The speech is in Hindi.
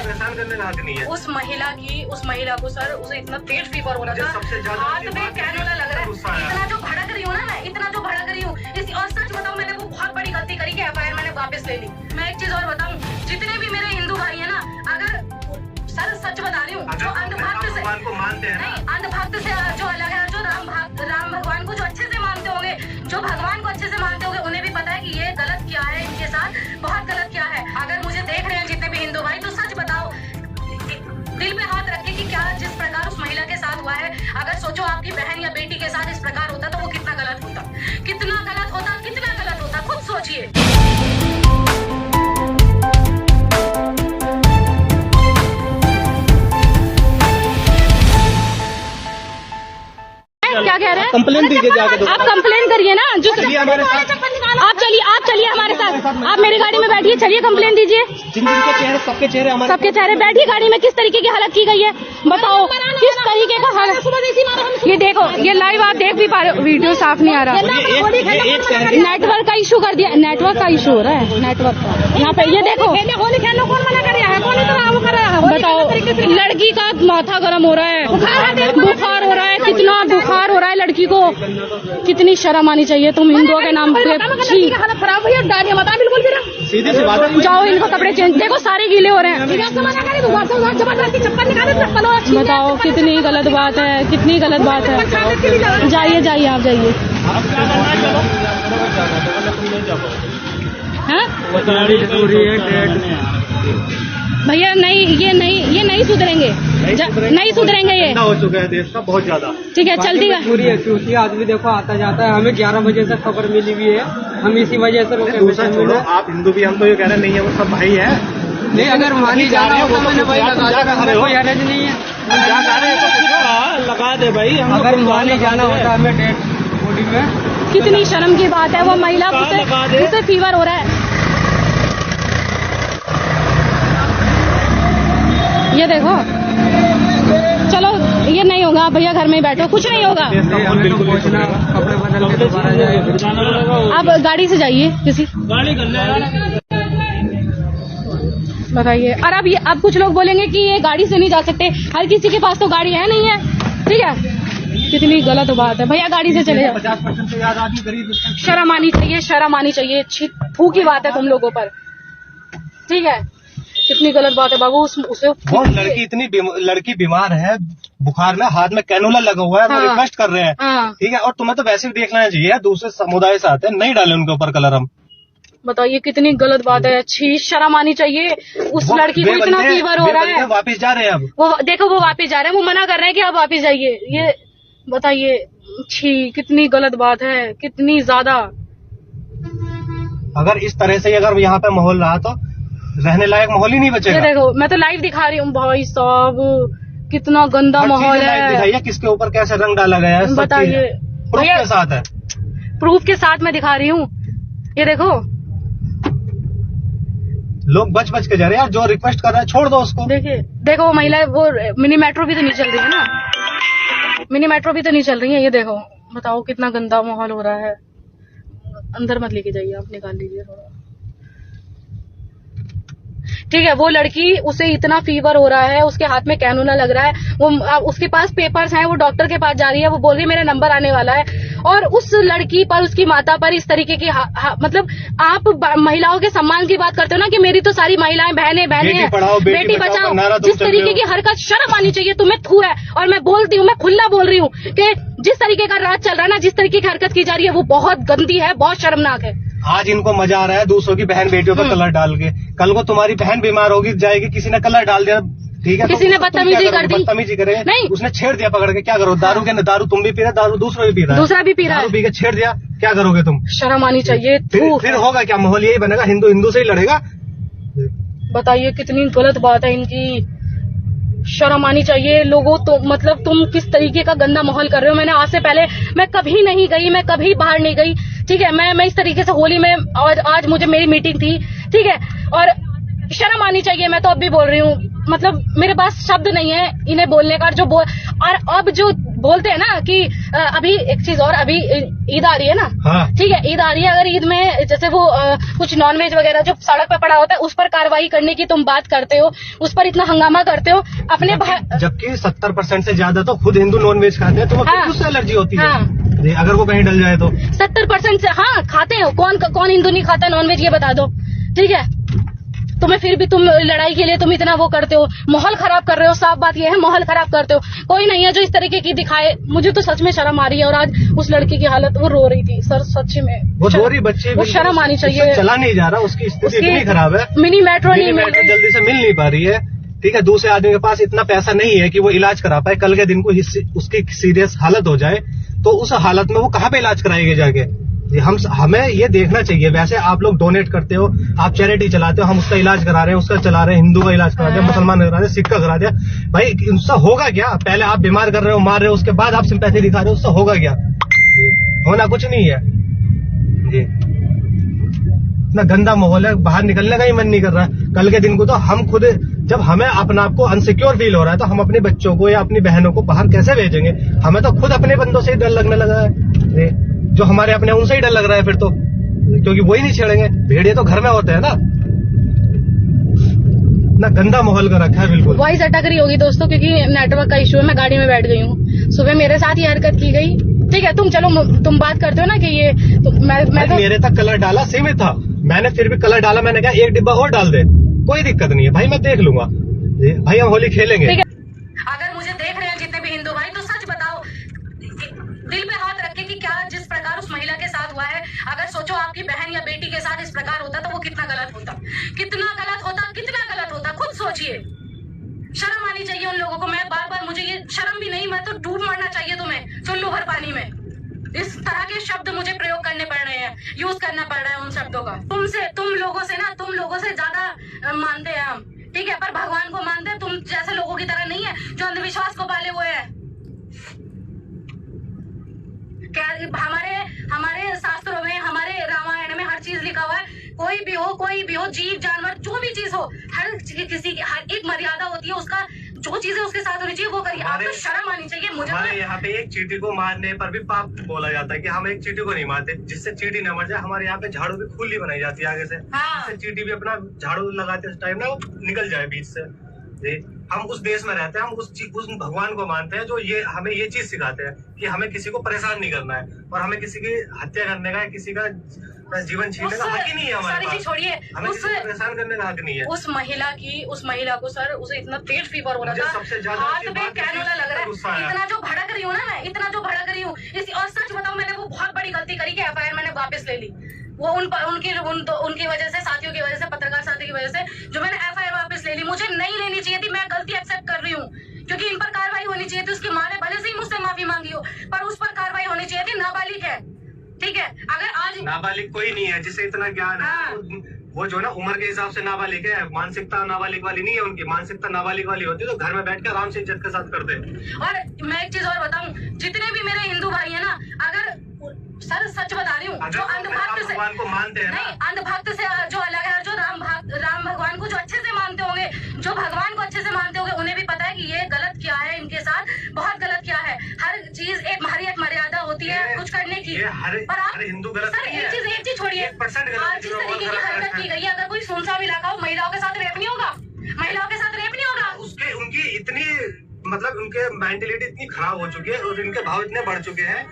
परेशान करने लायक नहीं है। उस महिला को सर उसे इतना तेज फीवर हो रहा था, सबसे ज्यादा हाथ में कैनोला लग रहा है। इतना जो भड़क रही हूँ ना मैं, इतना जो भड़क रही हूँ और सच बताऊँ मैंने वो बहुत बड़ी गलती करी कि FIR मैंने वापस ले ली। मैं एक चीज और बताऊँ, जितने भी मेरे हिंदू भाई है ना, अगर सर सच बता रही हूँ, जो अंधभक्त से भगवान को मानते हैं नहीं, अंधभक्त से जो अलग है, जो राम भगवान को जो अच्छे से मानते होंगे, जो भगवान को अच्छे से मानते होंगे, उन्हें भी पता है कि ये गलत क्या है, इनके साथ बहुत गलत क्या है। अगर मुझे देख रहे हैं जितने भी हिंदू भाई, तो सच बताओ, दिल पे हाथ रख के कि क्या जिस प्रकार उस महिला के साथ हुआ है, अगर सोचो आपकी बहन या बेटी के साथ इस प्रकार होता तो वो कितना गलत होता, कितना गलत होता, कितना गलत होता, खुद सोचिए। क्या कह रहे हैं? कंप्लेन दीजिए जाके। आप कंप्लेन करिए ना, जो हमारे साथ आप चलिए हमारे साथ, आप मेरी गाड़ी में बैठिए, चलिए कंप्लेन दीजिए। जिनके चेहरे सबके चेहरे हमारे सबके चेहरे, बैठिए गाड़ी में। किस तरीके की हालत की गई है बताओ, किस तरीके का हालत। ये देखो, ये लाइव आप देख भी पा रहे हो, वीडियो साफ नहीं आ रहा। नेटवर्क का इशू कर दिया, नेटवर्क का इशू हो रहा है, नेटवर्क का। यहाँ पे ये देखो, बताओ, लड़की का माथा गर्म हो रहा है, बुखार हो रहा है, कितना बुखार हो रहा है लड़की को। कितनी शर्म आनी चाहिए तुम हिंदुओं के नाम पे। हालत खराब हुई है, गाड़ियाँ बता बिल्कुल भी ना। सीधी सी बात है, जाओ इनको कपड़े चेंज, देखो सारे गीले हो रहे हैं। बताओ कितनी गलत बात है, कितनी गलत बात है। जाइए जाइए, आप जाइए। भैया नहीं, ये नहीं सुधरेंगे, नहीं सुधरेंगे ये। हो चुका है देश का बहुत ज्यादा। ठीक है, चलती है पूरी क्योंकि आदमी देखो आता जाता है, हमें 11 बजे से खबर मिली हुई है, हम इसी वजह से रुके। दूसरा छोड़ो, आप हिंदू भी, हम तो ये कह रहे नहीं है, वो सब भाई है। नहीं, अगर मानी जाना हो तो मैंने वही कोई हरज नहीं है, लगा दे भाई। अगर मानी जाना होता हमें डेड बॉडी में। कितनी शर्म की बात है, वो महिला उसे फीवर हो रहा है। ये देखो, चलो ये नहीं होगा भैया, घर में ही बैठो, कुछ नहीं होगा। कपड़े बदल के दोबारा जाए। आप गाड़ी से जाइए किसी, बताइए। और अब कुछ लोग बोलेंगे कि ये गाड़ी से नहीं जा सकते, हर किसी के पास तो गाड़ी है नहीं है, ठीक है। कितनी गलत बात है भैया, गाड़ी से चले जाओ। 50% तो याद आदमी गरीब। शर्म आनी चाहिए, शर्म आनी चाहिए। फू की बात है तुम लोगों पर, ठीक है। कितनी गलत बात है बाबू, उसे लड़की बीमार है, बुखार में, हाथ में कैनोला लगा हुआ है। हाँ, वो रिक्वेस्ट कर रहे हैं, ठीक है। और तुम्हें तो वैसे भी देख लेना चाहिए, दूसरे समुदाय से आते हैं, नहीं डाले उनके ऊपर कलर हम। बताइए कितनी गलत बात है। अच्छी शर्म आनी चाहिए। उस लड़की को इतना फीवर हो रहा है, वापिस जा रहे हैं। अब वो देखो, वो वापस जा रहे हैं, वो मना कर रहे हैं कि आप वापस जाइए। ये बताइए, छी, कितनी गलत बात है, कितनी ज्यादा। अगर इस तरह से अगर यहाँ पे माहौल रहा तो रहने लायक माहौल ही नहीं बचेगा। ये देखो, मैं तो लाइव दिखा रही हूँ भाई साहब, कितना गंदा माहौल है। दिखाइए किसके ऊपर कैसे रंग डाला गया है, बताइए। प्रूफ के साथ है, प्रूफ के साथ मैं दिखा रही हूँ। ये देखो, लोग बच के जा रहे हैं यार। जो रिक्वेस्ट कर रहा है छोड़ दो उसको। देखिए, देखो वो महिला, वो मिनी मेट्रो भी तो नहीं चल रही है ना, मिनी मेट्रो भी तो नहीं चल रही है। ये देखो, बताओ कितना गंदा माहौल हो रहा है। अंदर मत लेके जाइए, आप निकाल लीजिए थोड़ा, ठीक है। वो लड़की, उसे इतना फीवर हो रहा है, उसके हाथ में कैनोला लग रहा है, वो उसके पास पेपर्स हैं, वो डॉक्टर के पास जा रही है, वो बोल रही है मेरा नंबर आने वाला है। और उस लड़की पर, उसकी माता पर इस तरीके की मतलब आप महिलाओं के सम्मान की बात करते हो ना कि मेरी तो सारी महिलाएं बहनें हैं, बेटी बचाओ, जिस तरीके की हरकत, शर्म आनी चाहिए तुम्हें। थू है। और मैं बोलती हूँ, मैं खुला बोल रही हूँ कि जिस तरीके का राज चल रहा है ना, जिस तरीके की हरकत की जा रही है, वो बहुत गंदी है, बहुत शर्मनाक है। आज इनको मजा आ रहा है दूसरों की बहन बेटियों पर कलर डाल के। कल को तुम्हारी बहन बीमार होगी, जाएगी, किसी ने कलर डाल दिया, ठीक है, किसी ने बदतमीजी कर दी, बदतमीजी करे, नहीं, उसने छेड़ दिया पकड़ के, क्या करो? दारू तुम भी पी रहे, दारू दूसरा भी पी रहा है, दूसरा भी पी रहा है, दारू पी के छेड़ दिया, क्या करोगे तुम? शर्म आनी चाहिए। फिर होगा क्या? माहौल यही बनेगा, हिंदू से ही लड़ेगा। बताइए कितनी गलत बात है इनकी, शर्म आनी चाहिए लोगों। तो मतलब तुम किस तरीके का गंदा माहौल कर रहे हो। मैंने आज से पहले, मैं कभी नहीं गई, मैं कभी बाहर नहीं गई, ठीक है। मैं इस तरीके से होली में, और आज मुझे मेरी मीटिंग थी, ठीक है। और शर्म आनी चाहिए, मैं तो अब भी बोल रही हूँ, मतलब मेरे पास शब्द नहीं है इन्हें बोलने का। और अब जो बोलते हैं ना कि अभी एक चीज और, अभी ईद आ रही है ना, हाँ ठीक है, ईद आ रही है, अगर ईद में जैसे वो कुछ नॉनवेज वगैरह जो सड़क पे पड़ा होता है उस पर कार्रवाई करने की तुम बात करते हो, उस पर इतना हंगामा करते हो अपने जबकि 70% से ज्यादा तो खुद हिंदू नॉनवेज खाते हैं, तो हाँ, उससे एलर्जी होती है। हाँ, अगर वो कहीं डल जाए तो 70% से, हाँ खाते हैं, कौन हिंदू नहीं खाता नॉनवेज, ये बता दो, ठीक है। तुम्हें फिर भी तुम लड़ाई के लिए तुम इतना वो करते हो, माहौल खराब कर रहे हो, साफ बात ये है, माहौल खराब करते हो। कोई नहीं है जो इस तरीके की दिखाए। मुझे तो सच में शर्म आ रही है। और आज उस लड़की की हालत, वो रो रही थी सर, सच में वो रो रही बच्चे, वो शर्म आनी चाहिए। चला नहीं जा रहा, उसकी स्थिति इतनी खराब है, मिनी मेट्रो जल्दी से मिल नहीं पा रही है, ठीक है। दूसरे आदमी के पास इतना पैसा नहीं है कि वो इलाज करा पाए। कल के दिन को उसकी सीरियस हालत हो जाए तो उस हालत में वो कहाँ पे इलाज कराएंगे जाके। हमें ये देखना चाहिए। वैसे आप लोग डोनेट करते हो, आप चैरिटी चलाते हो, हम उसका इलाज करा रहे हैं, उसका चला रहे हैं, हिंदू का इलाज करा रहे हैं, मुसलमान करा रहे हैं, सिख का करा दिया। भाई उससे होगा क्या? पहले आप बीमार कर रहे हो, मार रहे हो, उसके बाद आप सिंपैथी दिखा रहे हो, उससे होगा क्या? होना कुछ नहीं है जी। इतना गंदा माहौल है, बाहर निकलने का ही मन नहीं कर रहा है। कल के दिन को तो हम खुद, जब हमें अपने आप को अनसिक्योर फील हो रहा है, तो हम अपने बच्चों को या अपनी बहनों को बाहर कैसे भेजेंगे? हमें तो खुद अपने बंदों से ही डर लगने लगा है, जो हमारे अपने, उनसे ही डर लग रहा है फिर तो, क्योंकि वही नहीं छेड़ेंगे। भेड़िए तो घर में होते हैं ना। इतना गंदा माहौल कर रखा है बिल्कुल। वॉइस अटक रही होगी दोस्तों, क्योंकि नेटवर्क का इशू है। मैं गाड़ी में बैठ गई हूँ, सुबह मेरे साथ ये हरकत की गई, ठीक है। तुम चलो, तुम बात करते हो ना कि ये तो मैं तो मेरे तक कलर डाला सीमित था, मैंने फिर भी कलर डाला। मैंने कहा एक डिब्बा और डाल दे, कोई दिक्कत नहीं है भाई, मैं देख लूंगा भाई, हम होली खेलेंगे। अगर मुझे देख रहे हैं जितने भी हिंदू भाई, तो सच बताओ, दिल पे हाथ रख के कि क्या जिस प्रकार उस महिला के साथ हुआ है, अगर सोचो आपकी बहन या बेटी के साथ इस प्रकार होता तो वो कितना गलत होता, कितना गलत होता, कितना गलत होता। खुद सोचिए, शर्म आनी चाहिए उन लोगों को। मैं बार बार, मुझे ये शर्म भी नहीं, मैं तो डूब मरना चाहिए तुम्हें चुल्लू भर पानी में। इस तरह के शब्द मुझे प्रयोग करने पड़ रहे हैं, यूज करना पड़ रहा है उन शब्दों का। तुम लोगों से ज्यादा मानते हैं हम, ठीक है, पर भगवान को मानते हैं। तुम जैसे लोगों की तरह नहीं है जो अंधविश्वास को पाले हुए हैं। क्या हमारे शास्त्रों में, हमारे रामायण में हर चीज लिखा हुआ है। कोई भी हो, जीव जानवर, जो भी चीज हो, किसी की हर एक मर्यादा होती है, उसका जो चीजें उसके साथ होनी चाहिए वो करिए। आपको शर्म आनी चाहिए। मुझे हमारे यहाँ पे एक चींटी को मारने पर भी पाप बोला जाता है कि हम एक चींटी को नहीं मारते, जिससे चींटी न मर जाए। हमारे यहाँ पे झाड़ू भी खुली बनाई जाती है आगे से, जिससे चींटी भी अपना झाड़ू लगाते टाइम ना वो निकल जाए बीच से। हम उस देश में रहते हैं, हम उस भगवान को मानते हैं जो ये हमें ये चीज सिखाते हैं कि हमें किसी को परेशान नहीं करना है, और हमें किसी की हत्या करने का, किसी का जीवन छीनने का हक ही नहीं है हमारे पास। छोड़िए, हमें किसी को परेशान करने का हक नहीं है। उस महिला को सर, उसे इतना तेज फीवर हो रहा था, सबसे ज्यादा हाथ में कैनोला लग रहा है। इतना जो भड़क रही हूँ ना मैं, इतना जो भड़क रही हूँ, और सच बताऊं, मैंने वो बहुत बड़ी गलती करी कि एफआईआर मैंने वापस ले ली। वो उनकी वजह से, साथियों की वजह से, पत्रकार साथियों की वजह से, जो मैंने एफआईआर वापस ले ली। मुझे नहीं लेनी चाहिए थी, मैं गलती एक्सेप्ट कर रही हूँ, क्योंकि इन पर कार्रवाई होनी चाहिए थी। उसकी माँ ने भले से ही मुझसे माफी मांगी हो, पर उस पर कार्रवाई होनी चाहिए थी। नाबालिग है, ठीक है। अगर आज नाबालिग कोई नहीं है जिसे इतना ज्ञान है, वो जो ना उम्र के हिसाब से नाबालिग है। मानसिकता नाबालिग वाली नहीं है, उनकी मानसिकता नाबालिग वाली होती तो घर में बैठ कर आराम से इज्जत के साथ करते। और मैं एक चीज और बताऊं, जितने भी मेरे हिंदू भाई है ना, अगर सर सच बता रही हूँ, जो अंधभक्त से भगवान को मानते हैं, नहीं, अंधभक्त से जो अलग है, जो राम भगवान को जो अच्छे से मानते होंगे, जो भगवान को अच्छे से मानते होंगे, उन्हें भी पता है कि ये गलत क्या है, इनके साथ बहुत गलत क्या है। हर चीज एक मर्यादा होती है कुछ करने की। पर आप हिंदू गलत सर, एक चीज छोड़िए, आज जिस तरीके की हरकत की गई है, अगर कोई सुनसान इलाका हो, महिलाओं के साथ रेप नहीं होगा, महिलाओं के साथ रेप नहीं होगा। उनकी इतनी, मतलब उनके मेंटलिटी इतनी खराब हो चुकी है और इनके भाव इतने बढ़ चुके हैं।